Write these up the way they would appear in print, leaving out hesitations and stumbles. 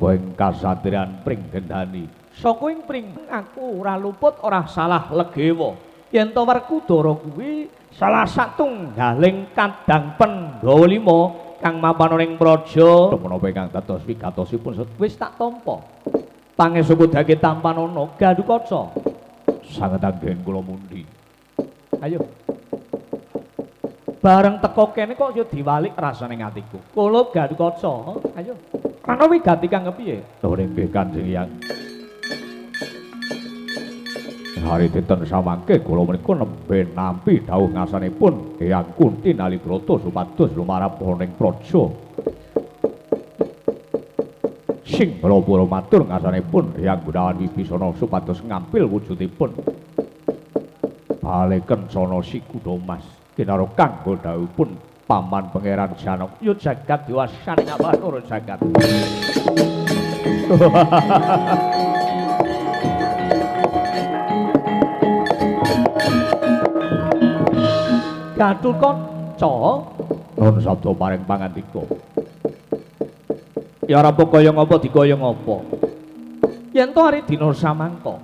saka ing kasatriyan Pring Gendani. Saka ing Pring aku ora luput ora salah legewa. Yen to Werkudara kuwi salah satunggaling kadang Pandhawa 5 kang mapan ing praja menapa ingkang dados wigatosipun wis tak tampa. Pangesuku-dake tampanana Gadukaca. Sanget anggen kula mundi. Ayo. Bareng teko kene kok ya diwalik rasane atiku. Kula Gadukaca, ayo. Ana wigati kang kepiye? Lho nggih Kanjeng Hyang. Hari dinten samangke kula menika nembe nampi dawuh ngasanipun Hyang Kunti Nalibrata supados lumarap ing praja. Sing bala-bala matur ngasanipun Hyang Gunawan Wibisana supados ngampil wujudipun baleken sono Sikudamas kinara kanggo dawuhipun Paman Pangeran Janaka ya jagat diwasani ngatur jagat. Gadukaca nun sabda paring pangandika. Ya ora kaya ngapa dikaya ngapa. Yen to ari dina samangka.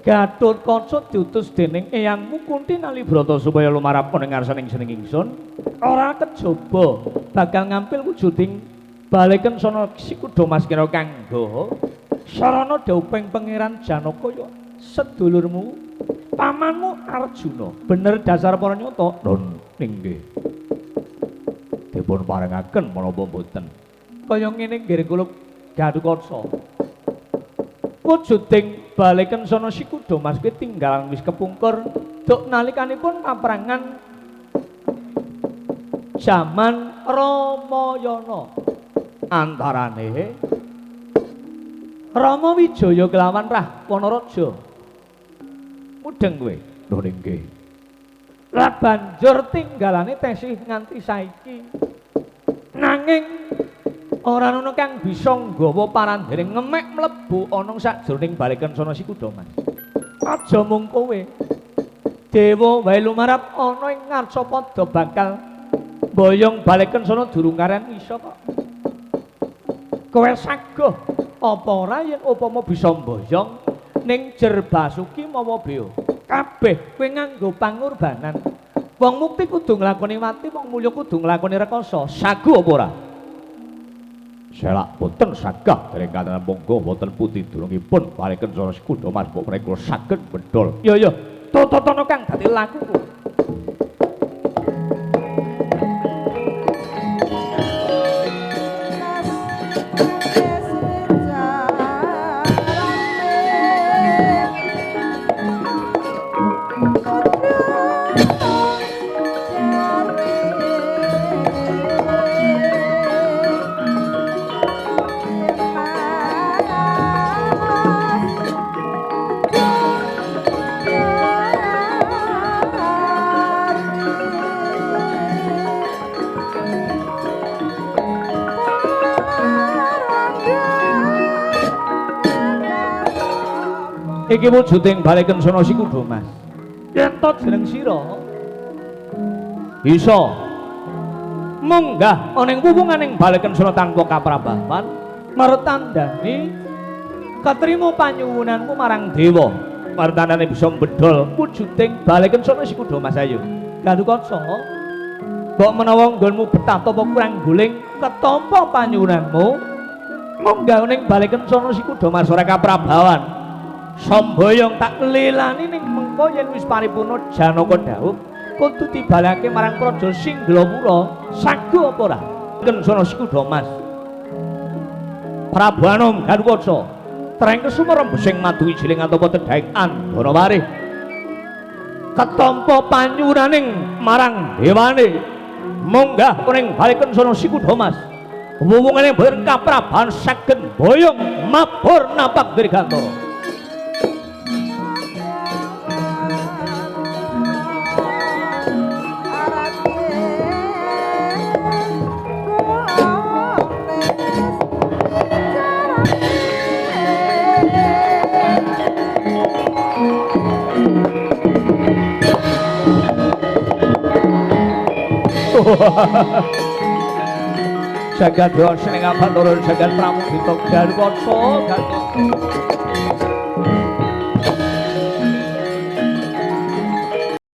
Gadukaca diutus dening Eyangmu Kunti Nalibrata supaya lumarap ing ngarsaning jeneng ingsun ora kejaba bakal ngampil wujuding baleken sono Sikudamas kira kanggo sarana dawuhing Pangeran Janaka ya sedulurmu pamanmu Arjuna. Bener dasar para nyata. Nun nggih. Dipun paringaken menapa mboten? Kaya ngene nggih kula Gadukaca. Wujuding baleken sono Sikudamas kuwi tinggalan wis kepungkur duk nalikanipun paprangan jaman Ramayana antarane Rama Wijaya kelawan Rahwana-raja. Mudeng kowe. Lho nggih. Lah banjur tinggalane tesih nganti saiki. Nanging ora ana kang bisa nggawa parandering ngemek mlebu ana sakjroning baleken sono Sikudamas. Aja mung kowe. Dewa wae lumarap ana ing ngarsapada bakal boyong baleken sono durung karen iso kok. Kowe saguh apa ora yen upama bisa mboyong ning jer Basuki mawa Beya. Kabeh kowe nganggo pangorbanan. Wong mukti kudu nglakoni mati, wong mulya kudu nglakoni rekasa. Saguh apa ora? Selak boten sagah dereng kanten monggo boten putih durungipun baleken sono Sikudamas mbok mreka saged bedol. Ya ya, tototono kang dadi lakuku. Iki wujuding baleken sono Sikudamas. Yen to jeneng sira bisa munggah ana ing wuwunganing baleken sono tanpa kaprabawan martandani katrima panyuwunanmu marang dewa. Martandane bisa mbedol wujuding baleken sono Sikudamas ayo. Gadukaca kok menawa nggonmu betah apa kurang guling ketampa panyuwunanmu munggah ning baleken sono Sikudamas ora kaprabawan. Sambayang tak lelani ning mengko yen wis paripurna Janaka dawuh kudu dibalake marang Praja Singgrawura. Saguh apa ora? Kensana Sikudamas. Prabu Anom Gadukaca treng kesuma rembesing madu ijiling antapa tedhaing Andharawari. Ketampa panyuwunaning marang dewane munggah ning baleken sono Sikudamas. Wuwungane boten kapraban saged boyong mabur napak dirgantara. jagat dewa seneng apa turun jagat pramudita garwasa garwasa